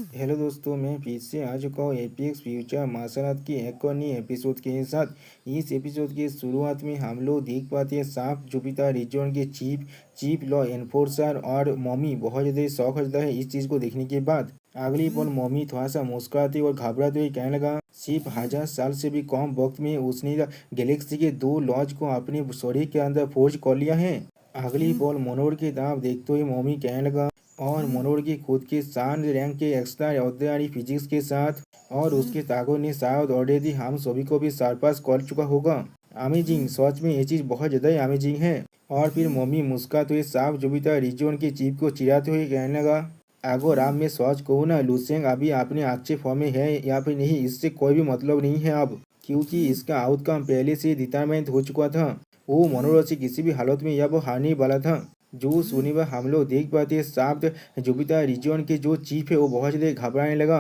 Hello दोस्तों, मैं फिर से आ चुका हूँ एपीएक्स फ्यूचर मार्शल आर्ट की एक और नई एपिसोड के साथ। इस एपिसोड की शुरुआत में हम लोग देख पाते हैं साफ जुपिटर रीजन के चीफ लॉ एनफोर्सर और मॉमी बहुत ज़्यादा शौक हो जाता है इस चीज़ को देखने के बाद। अगली पल मॉमी थोड़ा सा मुस्कुराते और घबराते हुए कहने लगा, सिर्फ 1000 साल से भी कम वक्त में उसने गैलेक्सी के 2 लॉज को अपने शरीर के अंदर फोर्ज कर लिया है। अगली पल मनोहर की तरफ देखते हुए मॉमी कहने लगा, और मनोहर की खुद के शान रैंक के एक्स्ट्रा ऑर्डिनरी फिजिक्स के साथ और उसके ताकत ने शायद ऑलरेडी हम सभी को भी सरपास कर चुका होगा। अमेजिंग, सच में ये चीज़ बहुत ज़्यादा अमेजिंग है। और फिर मम्मी मुस्कुराते हुए साफ जुबितर रीजन के चीफ को चिढ़ाते हुए कहने लगा, अगर आप मैं सच कहूँ ना, लुसेंग अभी अपने अच्छे फॉर्म में है या फिर नहीं इससे कोई भी मतलब नहीं है अब, क्योंकि इसका आउटकम पहले से डिटरमाइन हो चुका था। वो मनोहर से किसी भी हालत में या वो हारने वाला था। जो शनिवार हम लोग देख पाते हैं साफ जुपिटर रीजन के जो चीफ है वो बहुत ज़्यादा घबराने लगा।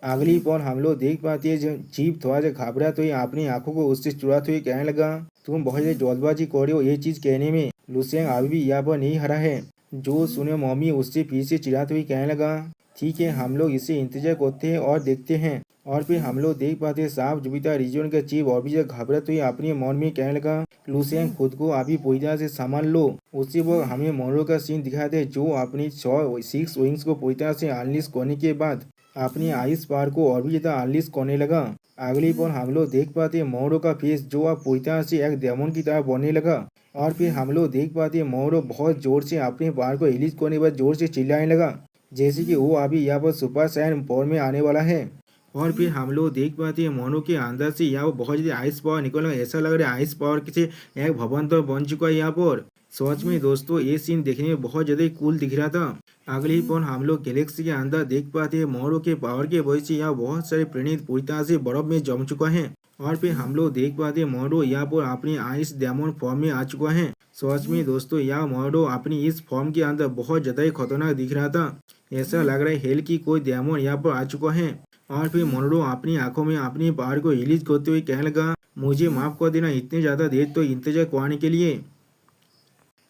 अगली पल हम लोग देख पाते हैं जो चीफ थोड़ा सा घबरा तो अपनी आंखों को उससे चुराते हुए कहने लगा, तुम बहुत ज़्यादा जल्दबाजी कर रहे हो ये चीज़ कहने में, लुसेंग अभी भी यहाँ पर नहीं हरा है। जो सुने मम्मी उससे फिर से चिढ़ाते हुए कहने लगा, ठीक है हम लोग इसे इंतजार करते हैं और देखते हैं। और फिर हम लोग देख पाते हैं साफ जुपिटर रीजन का चीफ और भी घबराते हुए अपने मन में कहने लगा, लुसेंग खुद को अभी पूरी तरह से संभाल लो। उसी वक्त हमें मोरो का सीन दिखाते हैं जो अपनी 6 विंग्स को पूरी तरह से अनलिश करने के बाद अपनी आइस पार को और भी ज़्यादा अनलिश करने लगा। अगली पल हम लोग देख पाते हैं मोरो का फेस जो अब पूरी तरह से एक डेमन की तरह बनने लगा। और फिर हम लोग देख पाते हैं मोरो बहुत जोर से अपने पार को रिलीज करने के बाद जोर से चिल्लाने लगा, जैसे कि वो अभी यहाँ पर सुपर सैन पावर में आने वाला है। और फिर हम लोग देख पाते हैं मोनो के अंदर से यहाँ बहुत ज़्यादा आइस पावर निकल, ऐसा लग रहा है आइस पावर से एक भवन तो बन चुका है यहाँ पर। सच में दोस्तों ये सीन देखने में बहुत ज़्यादा कूल दिख रहा था। अगले ही पल हम लोग गैलेक्सी के अंदर देख पाते हैं मोरो के पावर के वजह से यहाँ बहुत सारे प्रणीत पूरी तरह से बर्फ में जम चुका है। और फिर हम लोग देख पाते हैं मोरो यहाँ पर अपनी आइस डेमन फॉर्म में आ चुका है। सच में दोस्तों यह मोरो अपनी इस फॉर्म के अंदर बहुत ज़्यादा ही खतरनाक दिख रहा था। ऐसा लग रहा है हेल की कोई डेमन यहाँ पर आ चुका है। और फिर मोनरो अपनी आंखों में अपनी पावर को रिलीज करते हुए कहने लगा, मुझे माफ कर देना इतने ज़्यादा देर तो इंतजार कराने के लिए।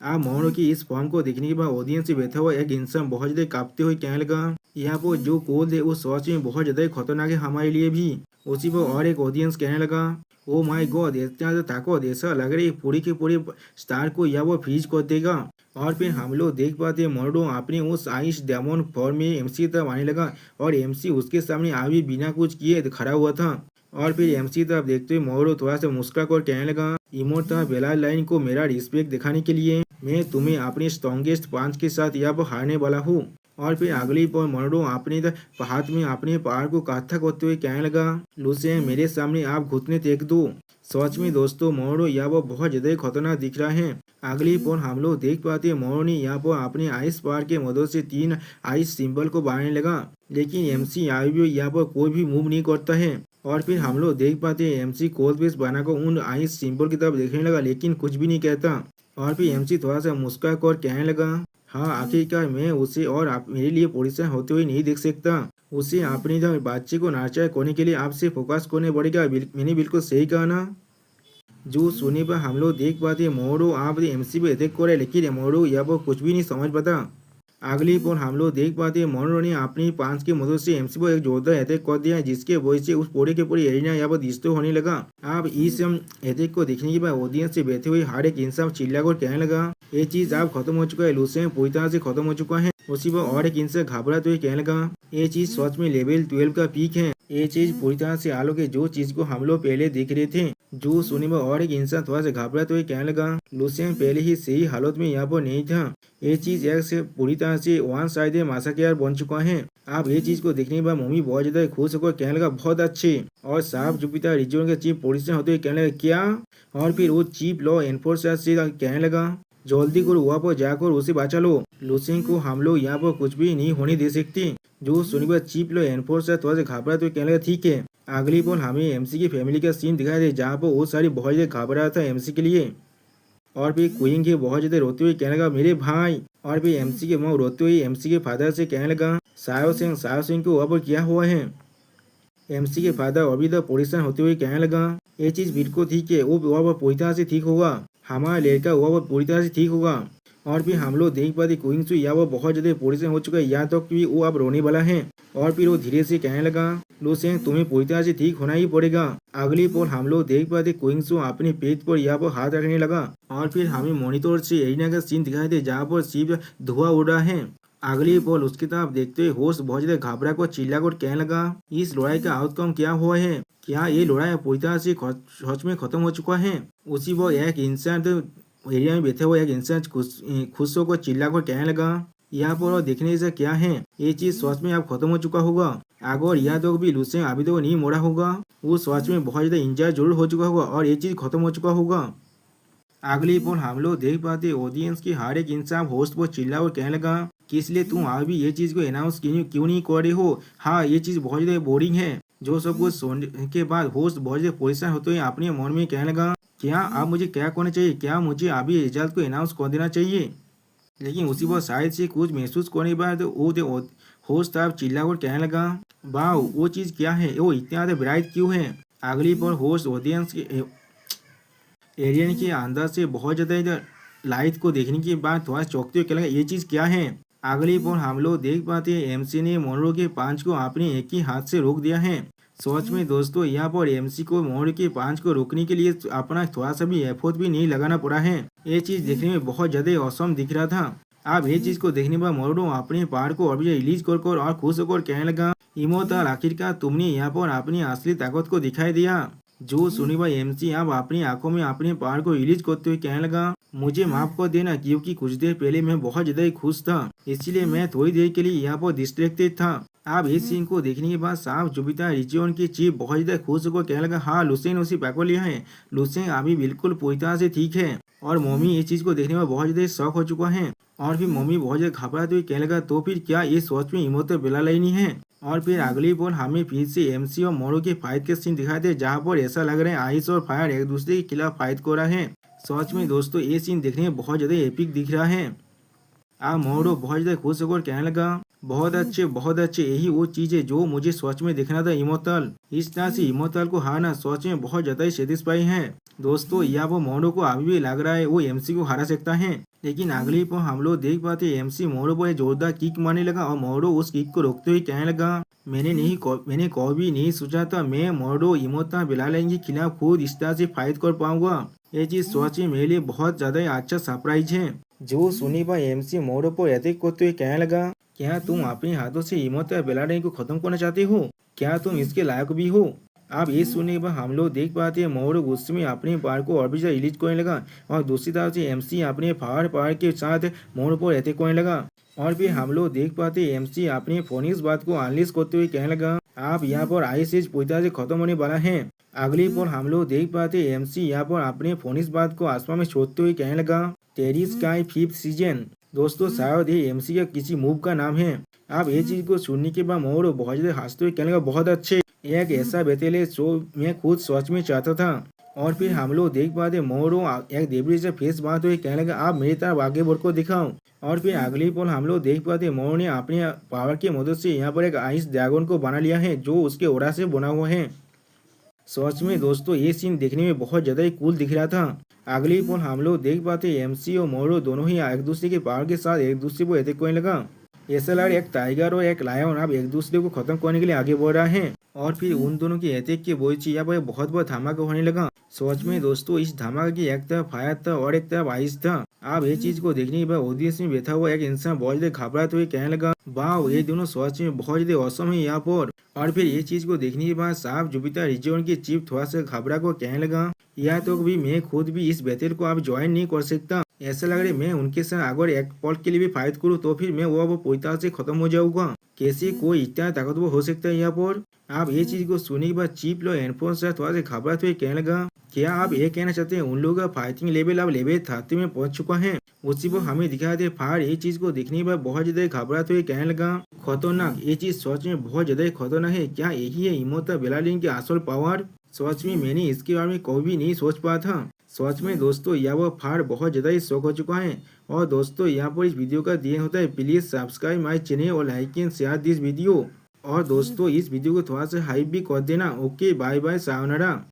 आप मोनरो की इस फॉर्म को देखने के बाद ऑडियंस से बैठा हुआ एक इंसान बहुत ज़्यादा कांपते हुए कहने लगा, यहाँ पर जो कोड है वो सच में बहुत ज़्यादा खतरनाक है हमारे लिए भी। उसी पर और एक ऑडियंस कहने लगा, ओ माय गॉड इतना ज़्यादा ताकत, ऐसा लग रहा है पूरी के पूरे स्टार को या वो फ्रीज कर देगा। और फिर हम लोग देख पाते हैं मोनरो अपने उस आइस डेमन फॉर्म में एमसी तरफ आने लगा और एमसी उसके सामने अभी बिना कुछ किए खड़ा हुआ था। और फिर एमसी तरफ देखते हुए मोनरो थोड़ा सा मुस्कुरा कर कहने लगा, इमोर्टल बेला लाइन को मेरा रिस्पेक्ट दिखाने के लिए मैं तुम्हें अपने स्ट्रॉन्गेस्ट पांच के साथ यहाँ पर हारने वाला हूँ। और फिर अगली पर मोनरो अपने हाथ में अपने पहाड़ को काथा करते हुए कहने लगा, लुसेंग मेरे सामने आप घुटने टेक दो। सच में दोस्तों मोनरो यहाँ पर बहुत ज़्यादा खतरनाक दिख रहा है। अगली पर हम लोग देख पाते हैं मोनरो ने यहाँ पर अपने आइस पार के मदद से 3 आइस सिंबल को बनाने लगा, लेकिन एमसी यहाँ पर कोई भी मूव नहीं करता है। और फिर हम लोग देख पाते हैं एमसी कोल बेस बनाकर उन आइस सिंबल की तरफ देखने लगा लेकिन कुछ भी नहीं कहता। और फिर एमसी थोड़ा सा मुस्कुरा कर कहने लगा, हाँ आखिरकार मैं उसे और आप मेरे लिए परेशान होते हुए नहीं देख सकता। उसे अपनी बच्चे को नाचा करने के लिए आपसे फोकस करने पड़ेगा। मैंने बिल्कुल सही कहा ना। जो सुनने पर हम लोग देख पाते मोरो आप एमसी पे अटैक करे लेकिन मोरो यहाँ पर कुछ भी नहीं समझ पाता। अगली पर हम लोग देख पाते हैं मोनरो ने अपनी पांच की मदद से एमसी पर एक जोरदार अटैक कर दिया जिसके वजह से उस पूरे के पूरे एरिना यहाँ पर डिस्टर्ब होने लगा। अब इस अटैक को देखने के बाद ऑडियंस से बैठे हुए हर एक इंसान चिल्लाकर कहने लगा, ये चीज अब खत्म हो चुका है, लुसेंग पूरी तरह से खत्म हो चुका है। उसी पर और एक इंसान घबराते हुए कहने लगा, ये चीज सच में लेवल 12 का पीक है, ये चीज पूरी तरह से अलग है जो चीज को हम लोग पहले देख रहे थे। जो सुनने में और एक इंसान थोड़ा सा घबराते हुए कहने लगा, लुसेंग पहले ही सही हालत में यहाँ पर नहीं था, ये चीज एक से पूरी तरह से वन साइड मासाकेयर बन चुका है। आप ये चीज को देखने के बाद मम्मी बहुत ज्यादा खुश होकर कहने लगा, बहुत अच्छे। और साफ जुपिटर रीजन के चीफ पोलिटिशियन होते हुए कहने लगा, क्या? और फिर वो चीफ लॉ एनफोर्सर से कहने लगा, जल्दी करो वहाँ पर जाकर उसे बचा लो, लुसेंग को हम लोग यहाँ पर कुछ भी नहीं होने दे सकते। जो सुनिए चीफ लॉ एनफोर्सर थोड़ा सा घबराते हुए कहने लगा, ठीक है। अगली पल हमें एमसी की फैमिली का सीन दिखाई दे जहाँ पर वो सारी बहुत ज्यादा घबरा था एमसी के लिए। और फिर क्वीन के बहुत ज्यादा रोते हुए कहने लगा, मेरे भाई। और फिर एमसी के माँ रोते हुए एमसी के फादर से कहने लगा, सायो सिंह को वहाँ पर क्या हुआ है? एमसी के फादर अभी तक परेशान होते हुए कहने लगा, ये चीज बिल्कुल ठीक है, वो वहाँ पर पूरी तरह से ठीक होगा, हमारा लड़का वहाँ पर पूरी तरह से ठीक होगा। और फिर हम लोग देख पाते क्विंगसू या वो बहुत ज़्यादा परेशान हो चुका है, यहाँ तक कि वो अब रोने वाला है। और फिर वो धीरे से कहने लगा, लुसेंग तुम्हें पूरी तरह से ठीक होना ही पड़ेगा। अगली पल हम लोग देख पाते क्विंगसू अपने पेट पर या वो हाथ रखने लगा। और फिर हमें मॉनिटर से एरिना का सीन दिखाई दे जहाँ पर सिर्फ धुआं उड़ रहा है। अगली बॉल उसकी तरफ देखते हुए होस्ट बहुत ज्यादा घबरा कर चिल्ला कर कहने लगा, इस लड़ाई का आउटकम क्या हुआ है? क्या ये लड़ाई पूरी तरह से सच में खत्म हो चुका है? उसी वक्त एक इंसान एरिया में बैठे हुए एक इंसान खुश होकर चिल्ला कर कहने लगा, यहाँ पर देखने से क्या है, ये चीज सच में अब खत्म हो चुका होगा। अगर यह तो भी लुसेंग अभी तो नहीं मोड़ा होगा, वो सच में बहुत ज्यादा इंजर जरूर हो चुका होगा और ये चीज खत्म हो चुका होगा। अगली पल हम लोग देख पाते ऑडियंस की हर एक इंसान होस्ट पर चिल्ला और कहने लगा कि इसलिए तुम अभी ये चीज को अनाउंस क्यों नहीं कर रहे हो? हाँ, ये चीज बहुत ज्यादा बोरिंग है। जो सब कुछ सुनने के बाद होस्ट बहुत ज्यादा परेशान होते हुए अपने मन में कहने लगा, क्या अब मुझे क्या करना चाहिए? क्या मुझे अभी रिजल्ट को अनाउंस कर देना चाहिए? लेकिन उसी पर शायद से कुछ महसूस करने के बाद वो होस्ट आप चिल्ला कर कहने लगा, वाह वो चीज क्या है, वो इतना ज्यादा ब्राइट क्यों है? अगली पर होस्ट ऑडियंस के एरियन के अंदर से बहुत ज्यादा लाइट को देखने के बाद थोड़ा चौंकते हुए कहने लगा, ये चीज क्या है? अगली पर हम लोग देख पाते हैं एमसी ने मोनरो के पांच को अपने एक ही हाथ से रोक दिया है। सच में दोस्तों यहाँ पर एमसी को मोनरो के पांच को रोकने के लिए अपना थोड़ा सा भी एफर्ट भी नहीं लगाना पड़ा है। ये चीज देखने में बहुत ज्यादा औसम दिख रहा था। अब ये चीज को देखने पर मोनरो अपने पार को अभी रिलीज कर और खुश होकर कहने लगा, इमोर्टल आखिरकार तुमने यहाँ पर अपनी असली ताकत को दिखाई दिया। जो सुनी भाई एमसी अब अपनी आंखों में अपने पार को रिलीज करते हुए कहने लगा, मुझे माफ कर देना क्योंकि कुछ देर पहले मैं बहुत ज्यादा खुश था, इसलिए मैं थोड़ी देर के लिए यहाँ पर डिस्ट्रैक्टेड था। अब इस सीन को देखने के बाद साफ जुपिटर रीजन की चीफ बहुत ज्यादा खुश होकर कहने लगा, हाँ लुसेंग उसी पकड़ लिया है, लुसेंग अभी बिल्कुल पूरी तरह से ठीक है। और मम्मी इस चीज को देखने में बहुत ज्यादा शौक हो चुका है। और फिर मम्मी बहुत ज्यादा घबराते हुए कहने लगा, तो फिर क्या ये सोच में इमोर्टल बेलालाइनी है? और फिर अगली बॉल हमें फिर से एमसी और मोरो के फाइट के सीन दिखाई दे जहाँ पर ऐसा लग रहा है आइस और फायर एक दूसरे के खिलाफ फाइट कर रहा है। सच में दोस्तों ये सीन देखने में बहुत ज्यादा एपिक दिख रहा है। अब मोरो बहुत ज्यादा खुश होकर कहने लगा, बहुत अच्छे, यही वो चीज है जो मुझे सच में देखना था इमोर्टल। इस तरह से इमोर्टल को हारना सच में बहुत ज्यादा सेटिस्फाई है। दोस्तों या वो मोरो को अभी भी लग रहा है वो एमसी को हरा सकता है, लेकिन अगली पर हम लोग देख पाते एमसी मोरो पर जोरदार किक मारने लगा और मोरो उस किक को रोकते हुए कहने लगा, मैंने कभी नहीं सोचा था मैं मोरो इमोर्टल बेलालाइन के खिलाफ खुद इस तरह से फाइट कर पाऊंगा। ये चीज सच में मेरे लिए बहुत ज्यादा अच्छा सरप्राइज है। जो सुनी भाई एमसी मोरो पर अटैक करते हुए कहने लगा, क्या तुम अपने हाथों से इमोर्टल बेलालाइन को खत्म करना चाहते हो? क्या तुम इसके लायक भी हो? अब ये सुनने के बाद हम लोग देख पाते हैं मोरो गुस्से में अपने पार को और भी ज्यादा रिलीज करने लगा और दूसरी तरफ से एमसी अपने पार के साथ मोरो पर अटैक करने लगा। और फिर हम लोग देख पाते हैं एमसी अपने फोनिक्स बात को अनलीज करते हुए कहने लगा, आप यहाँ पर आइस एज पूरी तरह से खत्म होने वाला है। अगली पर हम लोग देख पाते हैं एमसी यहाँ पर अपने फोनिक्स बात को आसमान में छोड़ते हुए कहने लगा, टेरी स्काई 5th सीजन। दोस्तों शायद ये एमसी का किसी मूव का नाम है। अब ये चीज को सुनने के बाद मोरो बहुत ज्यादा हंसते हुए कहने लगा, बहुत अच्छे, एक ऐसा बेतेले शो मैं खुद सच में चाहता था। और फिर हम लोग देख पाते मोरो एक देवरी से फेस बात हुई कहने लगा, आप मेरी तरफ आगे बढ़ कर दिखाओ। और फिर अगली पल हम लोग देख पाते मोरो ने अपने पावर की मदद से यहाँ पर एक आइस ड्रैगन को बना लिया है जो उसके ओरा से बना हुआ है। सच में दोस्तों ये सीन देखने में बहुत ज्यादा ही कूल दिख रहा था। अगली पल हम लोग देख पाते एमसी और मोरो दोनों ही एक दूसरे के पावर के साथ एक दूसरे को अटैक करने लगा। ऐसा लग रहा है एक टाइगर और एक लायन अब एक दूसरे को खत्म करने के लिए आगे बढ़ रहा है। और फिर उन दोनों की अटैक के बोझ यहाँ पर बहुत धमाका होने लगा। सच में दोस्तों इस धमाके की एक तरफ फायर था और एक तरफ आइस था। अब ये चीज को देखने के बाद ऑडियंस में बैठा हुआ एक इंसान बहुत ज्यादा घबराते हुए कहने लगा, वाह ये दोनों सच में बहुत ज्यादा औसम है यहाँ पर। और फिर ये चीज को देखने के बाद साफ जुपिटर रीजन की चीफ थोड़ा सा घबरा को कहने लगा, या तो भी मैं खुद भी इस बैटल को अब ज्वाइन नहीं कर सकता। ऐसा लग रहा है मैं उनके साथ अगर एक पल के लिए भी फाइट करूँ तो फिर मैं वो पूरी तरह से खत्म हो जाऊंगा। कैसे कोई इतना ताकतवर हो सकता है यहाँ पर? आप ये चीज को सुनने के बाद चीफ लो एनफोर्स थोड़ा सा घबराते हुए कहने लगा, क्या आप ये कहना चाहते हैं उन लोगों का फाइटिंग लेवल अब लेवल 30 में पहुंच चुका है? उसी पर हमें दिखा दे फायर ये चीज को देखने के बाद बहुत ज्यादा घबराते हुए कहने लगा, खतरनाक, ये चीज सच में बहुत ज्यादा खतरनाक है। क्या यही है इमोर्टल बेलालाइन की असल पावर? सच में मैंने इसके बारे में कभी भी नहीं सोच पाया था। सच में दोस्तों यह वो फायर बहुत ज्यादा ही शौक हो चुका है। और दोस्तों यहाँ पर इस वीडियो का दिया होता है, प्लीज सब्सक्राइब माई चैनल और like and share this video. और दोस्तों इस वीडियो को थोड़ा सा हाइप भी कर देना। Okay bye bye, sayonara.